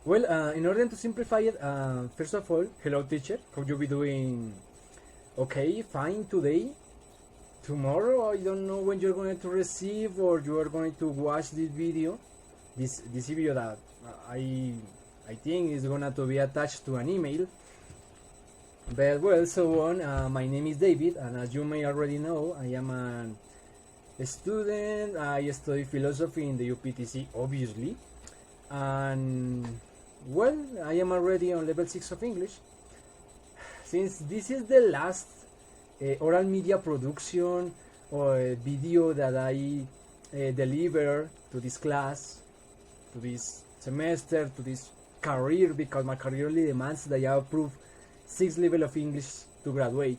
Well, in order to simplify it, first of all, hello teacher, how you be doing? Okay, fine today. Tomorrow, I don't know when you're going to receive or you are going to watch this video. This video that I think is gonna to be attached to an email. But well, so on. My name is David, and as you may already know, I am a student. I study philosophy in the UPTC, obviously, and well, I am already on level 6 of English. Since this is the last oral media production or video that I deliver to this class, to this semester, to this career, because my career only demands that I approve 6 level of English to graduate.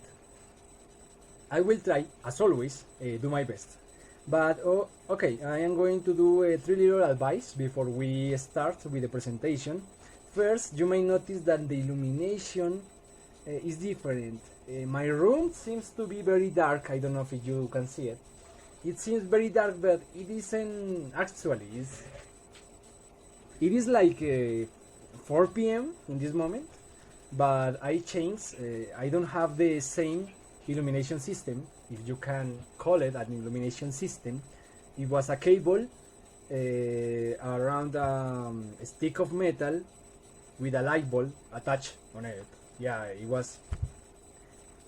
I will try, as always, do my best. But okay, I am going to do 3 little advice before we start with the presentation. First, you may notice that the illumination is different. My room seems to be very dark. I don't know if you can see it. It seems very dark, but it isn't actually. It is like 4 p.m. in this moment, but I changed. I don't have the same illumination system, if you can call it an illumination system. It was a cable around a stick of metal with a light bulb attached on it. Yeah, it was.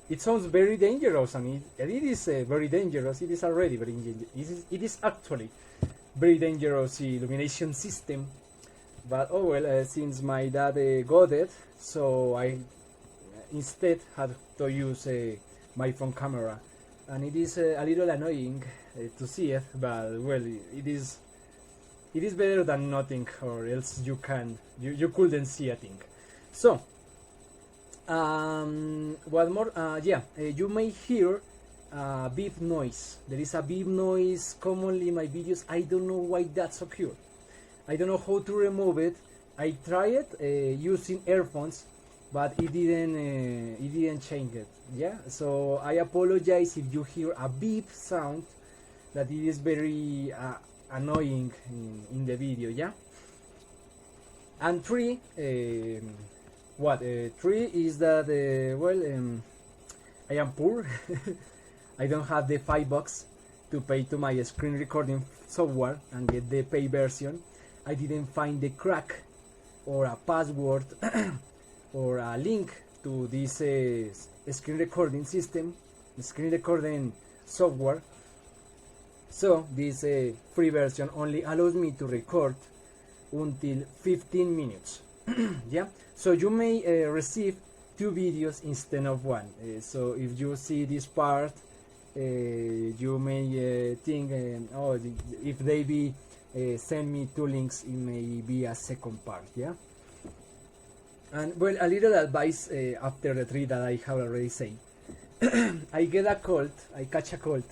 It sounds very dangerous, and it is very dangerous. It is already very dangerous. It is actually very dangerous illumination system. But oh well, since my dad got it, so I instead had to use my phone camera, and it is a little annoying to see it, but well, it is better than nothing, or else you couldn't see a thing. So what more? You may hear beep noise. There is a beep noise commonly in my videos. I don't know why that's occurred. I don't know how to remove it. I tried using earphones, but it didn't change it. Yeah, so I apologize if you hear a beep sound. That it is very annoying in the video. Yeah. And three, three is that I am poor. I don't have the $5 to pay to my screen recording software and get the pay version. I didn't find the crack or a password or a link to this screen recording system, screen recording software. So this free version only allows me to record until 15 minutes. Yeah, so you may receive 2 videos instead of 1. So if you see this part, you may think, oh, if they be send me 2 links, it may be a second part. Yeah. And well, a little advice after the 3 that I have already said. I get a cold, I catch a cold.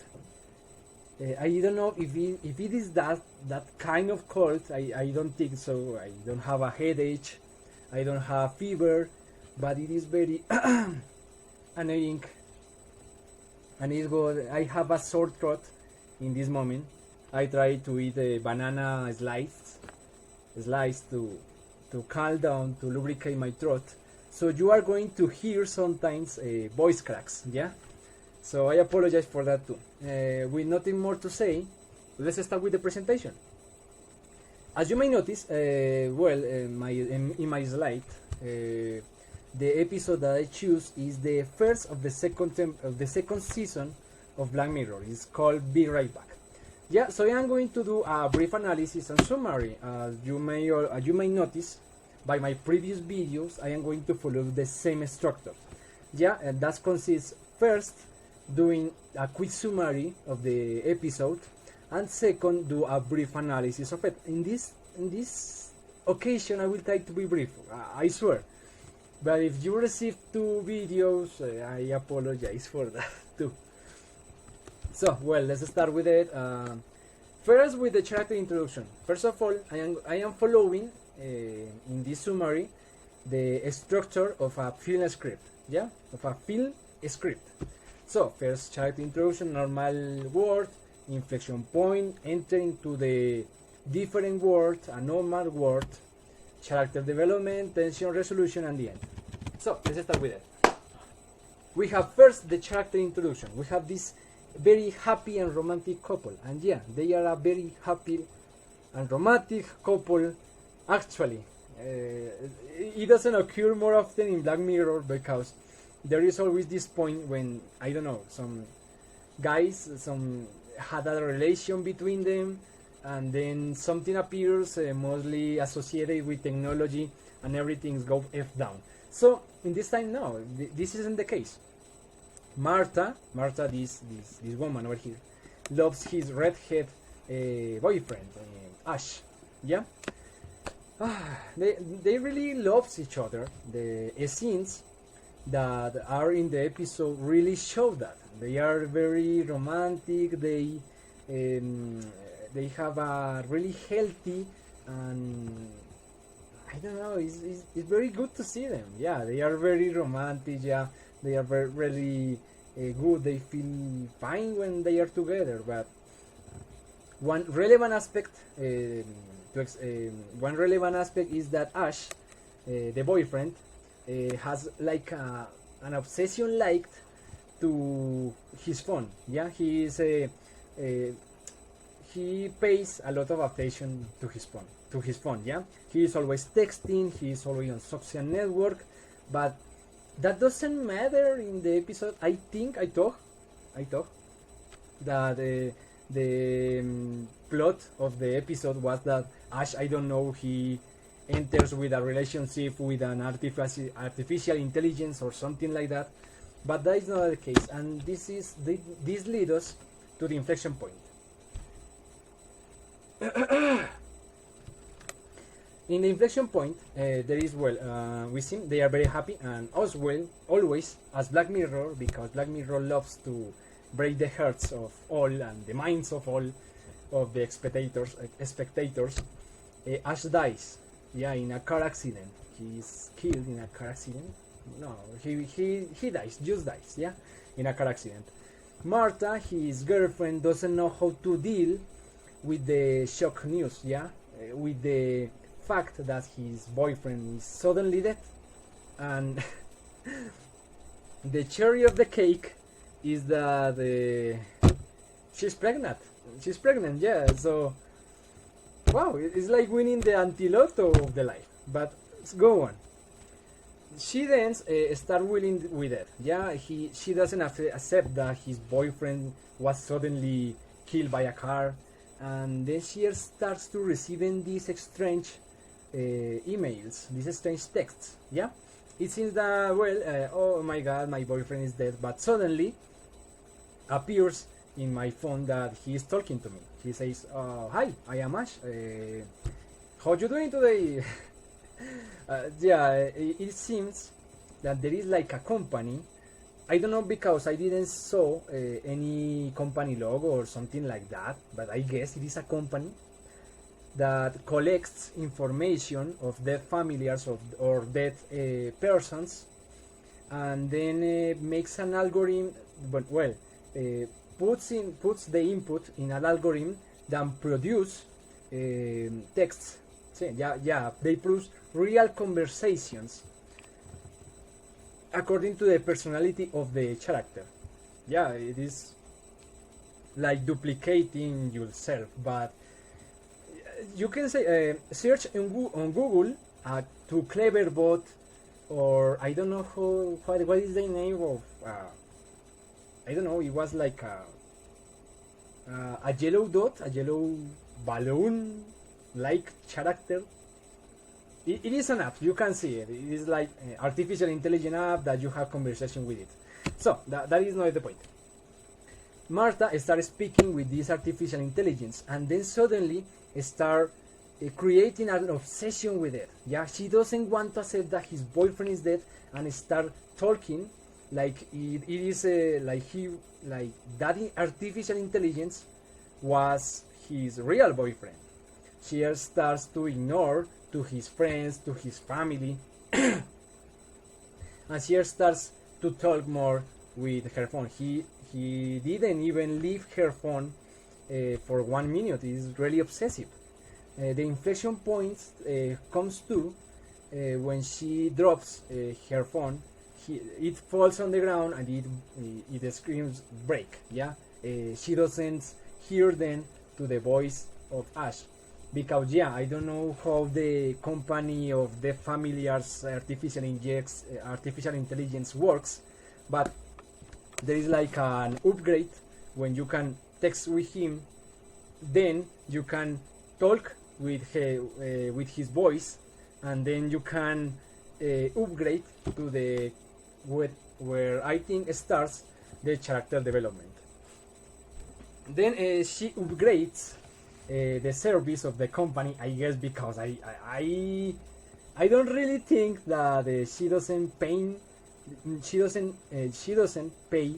I don't know if it is that kind of cold. I don't think so. I don't have a headache, I don't have fever, but it is very annoying, and it's good. I have a sore throat in this moment. I try to eat a banana slice to calm down, to lubricate my throat. So you are going to hear sometimes voice cracks. Yeah. So I apologize for that too. With nothing more to say, let's start with the presentation. As you may notice, in my slide, the episode that I choose is the first of the second season of Black Mirror. It's called Be Right Back. Yeah, so I am going to do a brief analysis and summary. You may notice by my previous videos, I am going to follow the same structure. Yeah, and that consists first doing a quick summary of the episode, and second do a brief analysis of it. In this occasion I will try to be brief, I swear, but if you receive 2 videos, I apologize for that too. So well, let's start with it. First with the character introduction. First of all, I am following in this summary the structure of a film script. Yeah, of a film script. So first, character introduction, normal word, inflection point, entering to the different word, a normal word, character development, tension resolution, and the end. So let's start with it. We have first the character introduction. We have this very happy and romantic couple, and yeah, they are a very happy and romantic couple. Actually, it doesn't occur more often in Black Mirror because there is always this point when, I don't know, some guys had a relation between them, and then something appears, mostly associated with technology, and everything's go F down. So in this time, no, this isn't the case. Marta, this woman over here, loves his redhead boyfriend, Ash. Yeah, they really love each other. The scenes that are in the episode really show that they are very romantic. They have a really healthy, and I don't know, it's very good to see them. Yeah, they are very romantic. Yeah, they are very really good. They feel fine when they are together. But one relevant aspect is that Ash, the boyfriend, has like an obsession like to his phone. Yeah, he pays a lot of attention to his phone. Yeah, he is always texting, he is always on social network, but that doesn't matter in the episode. I thought that the plot of the episode was that Ash, I don't know, he enters with a relationship with an artificial intelligence or something like that, but that is not the case, and this leads us to the inflection point. In the inflection point, there is, we see they are very happy, and as well, always, as Black Mirror, because Black Mirror loves to break the hearts of all and the minds of all of the spectators. Ash dies, yeah, in a car accident. He's killed in a car accident. No, he dies, just dies, yeah, in a car accident. Marta, his girlfriend, doesn't know how to deal with the shock news, yeah, with the fact that his boyfriend is suddenly dead, and the cherry of the cake is that she's pregnant. Yeah. So wow, it's like winning the anti-lotto of the life. But go on. She then start willing with it. Yeah, she doesn't accept that his boyfriend was suddenly killed by a car, and then she starts to receiving these strange emails, these strange texts. Yeah, it seems that oh my God, my boyfriend is dead, but suddenly appears in my phone that he is talking to me. He says, "Hi, I am Ash. How you doing today?" It seems that there is like a company. I don't know because I didn't saw any company logo or something like that, but I guess it is a company that collects information of dead familiars or dead persons, and then makes an algorithm. But puts the input in an algorithm that produce texts. They produce real conversations according to the personality of the character. Yeah, it is like duplicating yourself, but you can say search on Google to Cleverbot, or I don't know what is the name of I don't know, it was like a yellow dot, a yellow balloon like character. It is an app, you can see it. It is like artificial intelligence app that you have conversation with it. So that is not the point. Marta starts speaking with this artificial intelligence, and then suddenly start creating an obsession with it. Yeah, she doesn't want to accept that his boyfriend is dead, and start talking like it is like that artificial intelligence was his real boyfriend. She starts to ignore to his friends, to his family, and she starts to talk more with her phone. He didn't even leave her phone for 1 minute. It's really obsessive. The inflection point comes to when she drops her phone. It falls on the ground and it screams break. Yeah, she doesn't hear then to the voice of Ash, because yeah, I don't know how the company of the familiar's artificial intelligence works, but there is like an upgrade when you can text with him, then you can talk with his voice, and then you can upgrade to the where I think starts the character development. Then she upgrades the service of the company, I guess, because I don't really think that she doesn't pay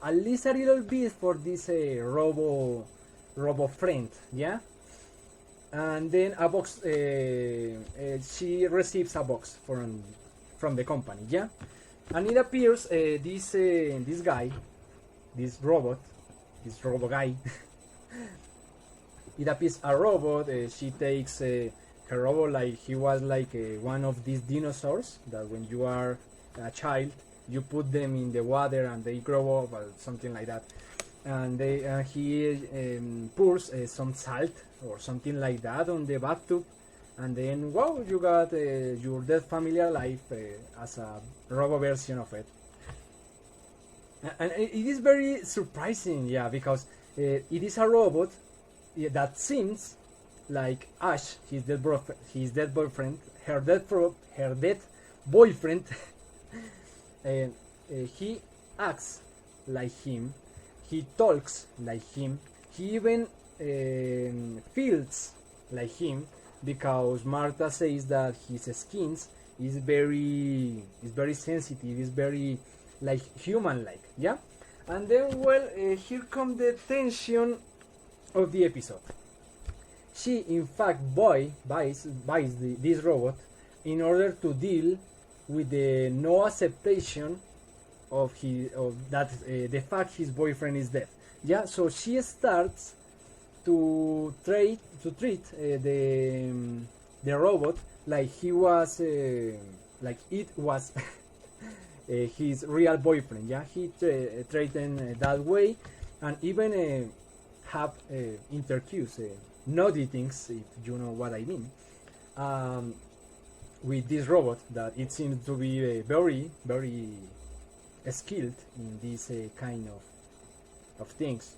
at least a little bit for this robo friend, yeah. And then a box, she receives a box from the company, yeah. And it appears this guy, this robo guy. It appears a robot. She takes her robot like he was like one of these dinosaurs that when you are a child you put them in the water and they grow up or something like that. And he pours some salt or something like that on the bathtub, and then wow, you got your dead familiar life as a robot version of it. And it is very surprising, yeah, because it is a robot that seems like Ash, his dead boyfriend, her dead boyfriend. He acts like him, he talks like him, he even feels like him, because Martha says that his skin is very sensitive, is very like human like, yeah. And then well, here comes the tension of the episode. She in fact buys this robot in order to deal with the no acceptation of the fact his boyfriend is dead, yeah. So she starts to treat the robot like he was like it was his real boyfriend, yeah. He treated that way, and even have interviews, naughty things, if you know what I mean, with this robot that it seems to be very skilled in this kind of things.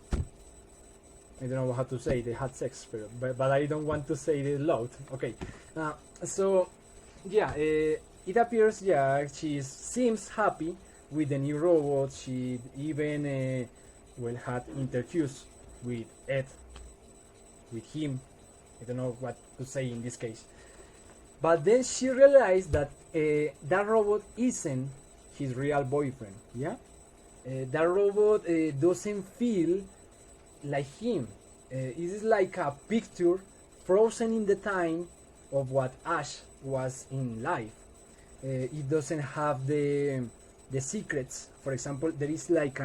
I don't know how to say they had sex, but I don't want to say it loud. Okay, so yeah, it appears, yeah, she seems happy with the new robot. She even well had interviews with Ed, with him. I don't know what to say in this case. But then she realized that that robot isn't his real boyfriend. Yeah, that robot doesn't feel like him. It is like a picture frozen in the time of what Ash was in life. It doesn't have the secrets. For example, there is like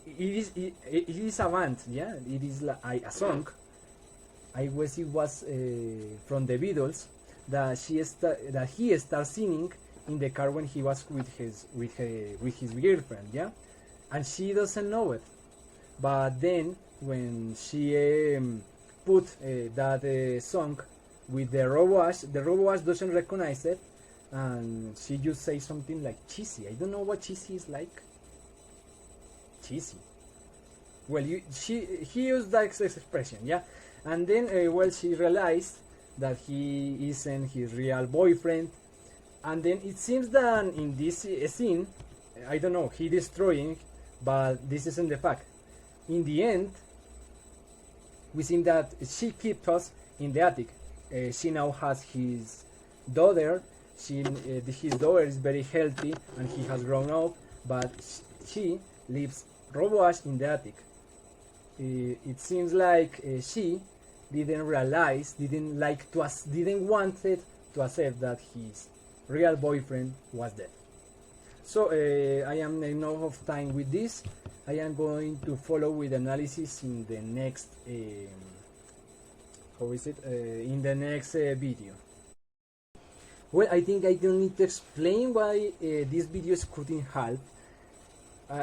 it is a band, yeah. It is like a song. I guess it was from the Beatles that he started singing in the car when he was with his girlfriend, yeah, and she doesn't know it. But then when she put that song with the Robo Ash doesn't recognize it, and she just says something like cheesy. I don't know what cheesy is like. Cheesy. Well, he used that expression, yeah. And then, well, she realized that he isn't his real boyfriend. And then it seems that in this scene, I don't know, he destroying, but this isn't the fact. In the end, we see that she keeps us in the attic. She now has his daughter. His daughter is very healthy and he has grown up, but she leaves Robo Ash in the attic. It seems like she didn't wanted to accept that his real boyfriend was dead. So I am enough of time with this. I am going to follow with analysis in the next how is it, in the next video. Well, I think I don't need to explain why this video is cut in half.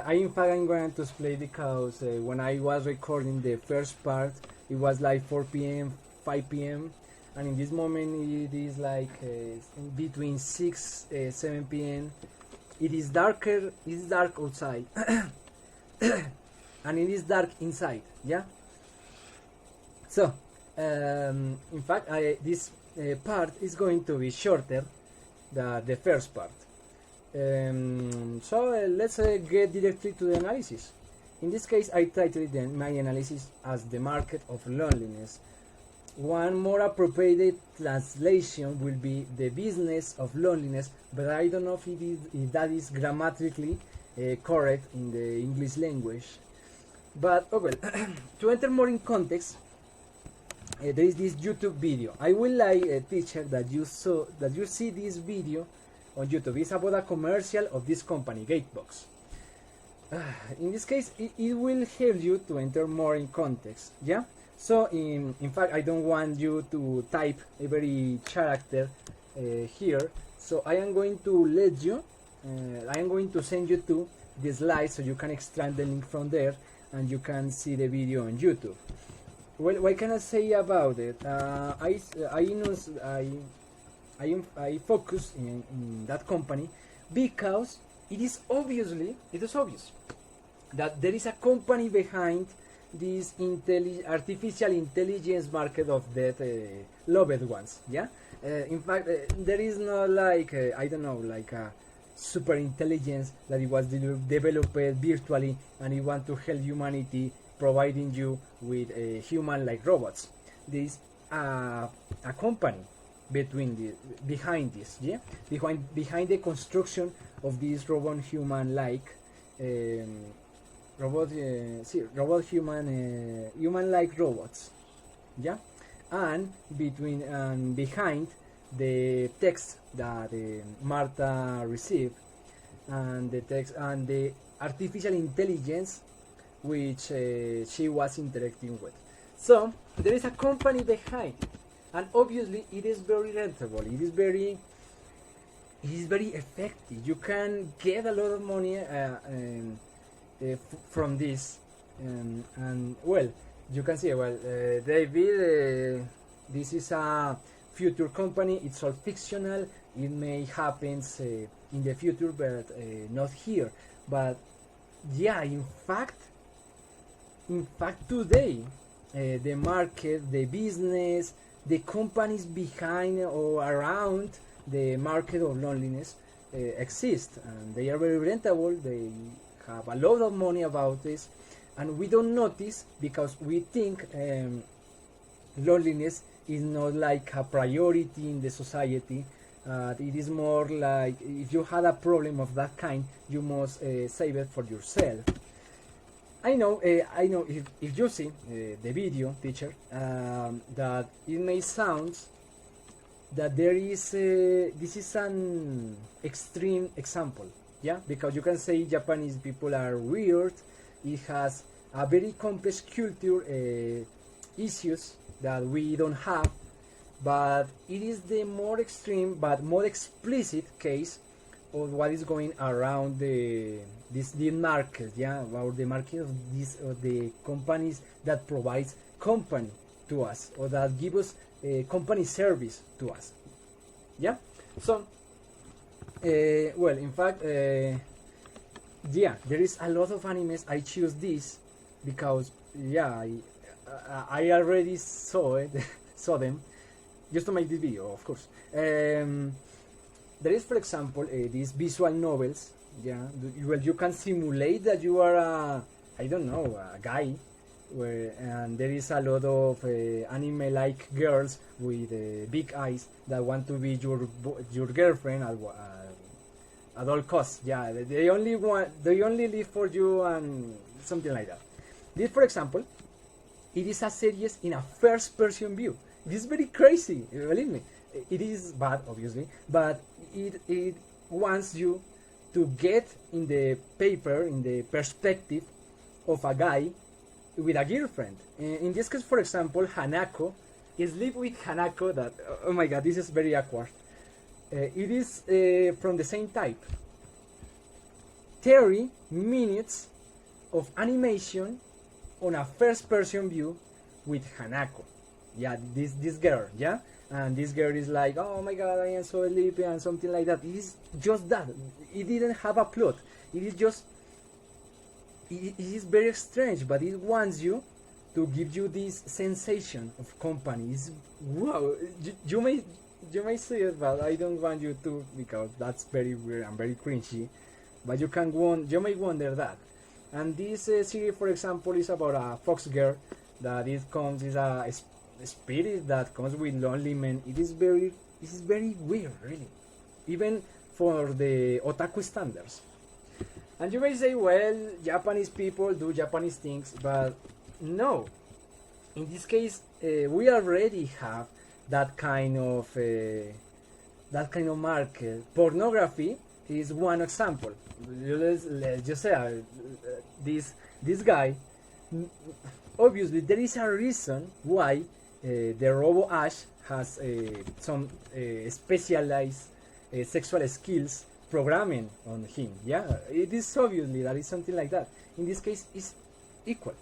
In fact, I'm going to explain because when I was recording the first part, it was like 4 p.m., 5 p.m., and in this moment it is like between 6, 7 p.m. It is darker, it is dark outside, and it is dark inside, yeah? So, in fact, this part is going to be shorter than the first part. So let's get directly to the analysis. In this case, I titled my analysis as the market of loneliness. One more appropriate translation will be the business of loneliness, but I don't know if that is grammatically correct in the English language. But oh well, to enter more in context, there is this YouTube video. I will like a teacher that you see this video on YouTube. It's about a commercial of this company, Gatebox. In this case, it will help you to enter more in context. Yeah. So in fact, I don't want you to type every character here. So I am going to let you. I am going to send you to the slides so you can extract the link from there and you can see the video on YouTube. Well, what can I say about it? I focus in that company because it is obvious that there is a company behind this artificial intelligence market of that loved ones. Yeah. In fact, there is not like I don't know, like a super intelligence that it was developed virtually and it want to help humanity, providing you with human like robots. This a company behind this, yeah, behind the construction of this robot human like human like robots, yeah, and behind the text that Marta received and the text and the artificial intelligence which she was interacting with. So there is a company behind, and obviously it is very rentable. It is very effective. You can get a lot of money from this, and well, you can see, well, David, this is a future company. It's all fictional. It may happen in the future, but not here. But yeah, in fact today the market, the business, the companies behind or around the market of loneliness exist, and they are very rentable. They have a lot of money about this, and we don't notice because we think loneliness is not like a priority in the society. It is more like if you had a problem of that kind, you must save it for yourself. I know if you see the video, teacher, that it may sound that there is this is an extreme example, yeah, because you can say Japanese people are weird. It has a very complex culture issues that we don't have, but it is the more extreme but more explicit case of what is going around the market, yeah, or the market of the companies that provides company to us or that give us company service to us, yeah. So well, in fact, yeah, there is a lot of animes. I choose this because yeah, I already saw it saw them just to make this video, of course. There is, for example, these visual novels. Yeah, well, you can simulate that you are I don't know, a guy, and there is a lot of anime-like girls with big eyes that want to be your girlfriend at all costs. Yeah, they only live for you and something like that. This, for example, it is a series in a first-person view. This is very crazy, believe me. It is bad, obviously, but it wants you to get in the paper, in the perspective of a guy with a girlfriend. In this case, for example, Hanako Sleep with Hanako. That, oh my god, this is very awkward. It is from the same type. 30 minutes of animation on a first person view with Hanako. Yeah, this girl, yeah? And this girl is like, oh my god, I am so sleepy and something like that. It is just that. It didn't have a plot. It is just, it is very strange, but it wants you to give you this sensation of company. It's, wow, you may see it, but I don't want you to, because that's very weird and very cringy. But you may wonder that. And this series, for example, is about a fox girl that is a spirit that comes with lonely men. It is very weird, really, even for the otaku standards. And you may say, well, Japanese people do Japanese things, but no. In this case, we already have that kind of market. Pornography is one example. Let's just say this guy. Obviously, there is a reason why the Robo Ash has some specialized sexual skills programming on him. Yeah, it is obviously that is something like that. In this case, it's equal.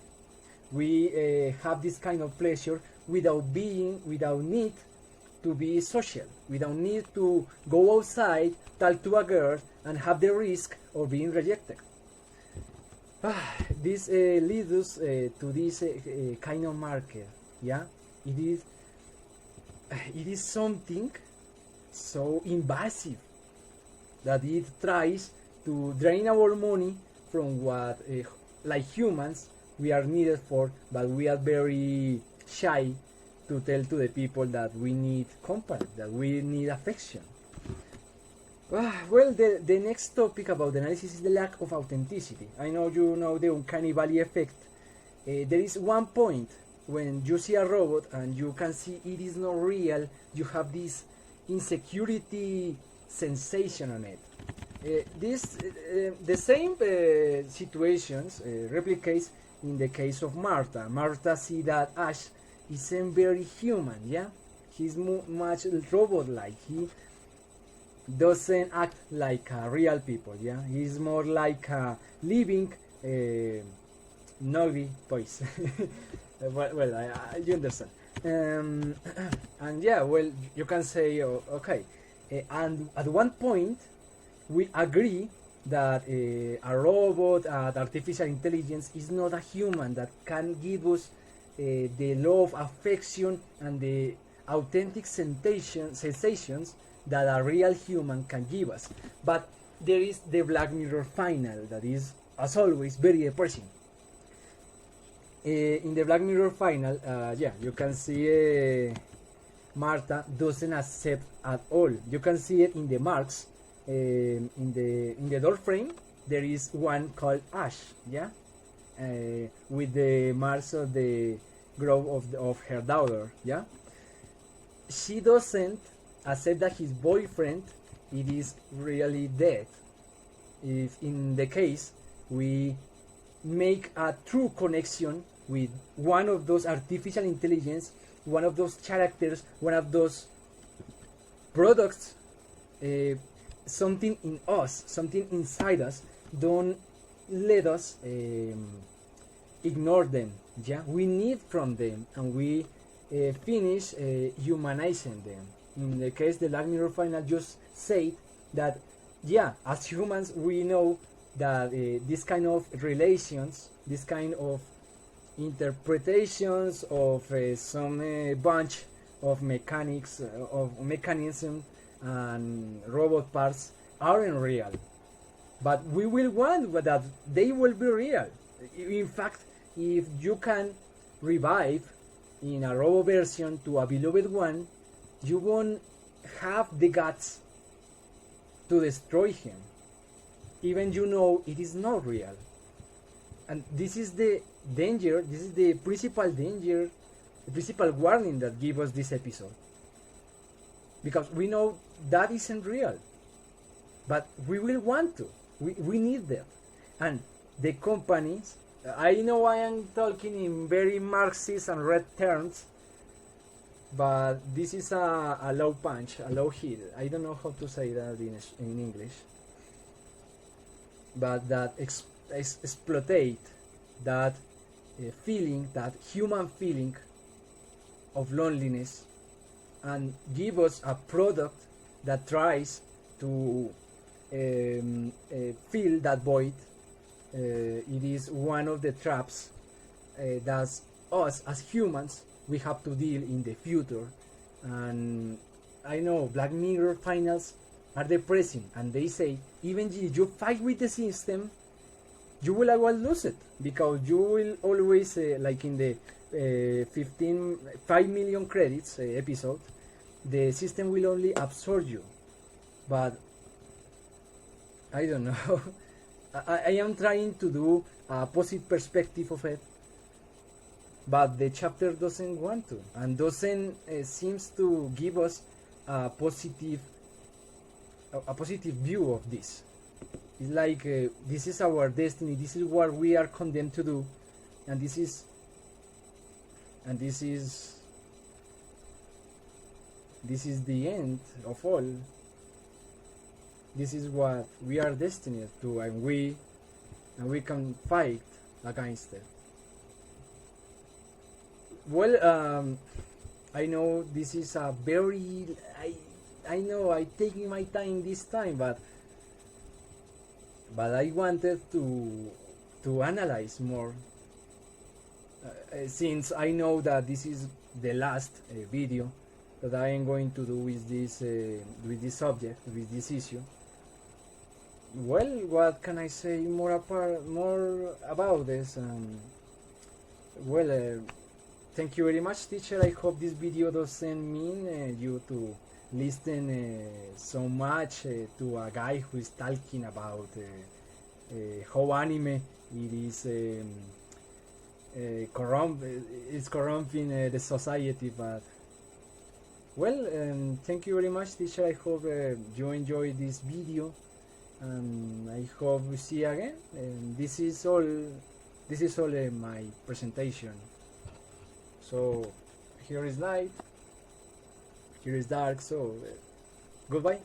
We have this kind of pleasure without need to be social, without need to go outside, talk to a girl, and have the risk of being rejected. This leads us to this kind of market. Yeah, it is something so invasive that it tries to drain our money from what, like humans, we are needed for, but we are very shy to tell to the people that we need company, that we need affection. Well, the next topic about the analysis is the lack of authenticity. I know you know the uncanny valley effect. There is one point when you see a robot and you can see it is not real, you have this insecurity sensation on it. The same situations replicates in the case of Martha. Martha see that Ash isn't very human, yeah? He's much robot-like. He doesn't act like real people, yeah? He's more like a living Novi toys. You understand. And yeah, well, you can say, okay. And at one point, we agree that a robot, artificial intelligence, is not a human that can give us the love, affection, and the authentic sensations that a real human can give us. But there is the Black Mirror final that is, as always, very depressing. In the Black Mirror final, yeah, you can see Martha doesn't accept at all. You can see it in the marks. In the door frame, there is one called Ash, yeah, with the marks of the growth of her daughter, yeah. She doesn't accept that his boyfriend it is really dead. If in the case we make a true connection with one of those artificial intelligence, one of those characters, one of those products, something in us, something inside us, don't let us ignore them. Yeah, we need from them, and we finish humanizing them. In the case the Black Mirror final just said that, yeah, as humans we know that this kind of relations, this kind of interpretations of some bunch of mechanics, of mechanism and robot parts aren't real, but we will want that they will be real. In fact, if you can revive in a robot version to a beloved one, you won't have the guts to destroy him, even you know it is not real. And this is the danger, this is the principal danger, the principal warning that gives us this episode, because we know that isn't real, but we will want to, we need that. And the companies, I know I am talking in very Marxist and red terms, but this is a low punch, a low hit. I don't know how to say that in English, but that exploitate that feeling, that human feeling of loneliness, and give us a product that tries to fill that void. It is one of the traps that us as humans we have to deal in the future. And I know Black Mirror finals are depressing, and they say even if you fight with the system, you will always lose it, because you will always like in the 5 million credits episode, the system will only absorb you. But I don't know. I am trying to do a positive perspective of it, but the chapter doesn't want to, and doesn't seems to give us a positive view of this. It's like this is our destiny. This is what we are condemned to do, and this is the end of all. This is what we are destined to, and we can fight against it. Well, I know this is a very I know I taking my time this time, but I wanted to analyze more, since I know that this is the last video that I am going to do with this subject, with this issue. Well, what can I say more about this? Well, thank you very much, teacher. I hope this video doesn't mean you to listen so much to a guy who is talking about how anime it is corrupting the society. But well, thank you very much, teacher. I hope you enjoyed this video, and I hope we see you again. This is all my presentation. So here is light, here is dark, so goodbye.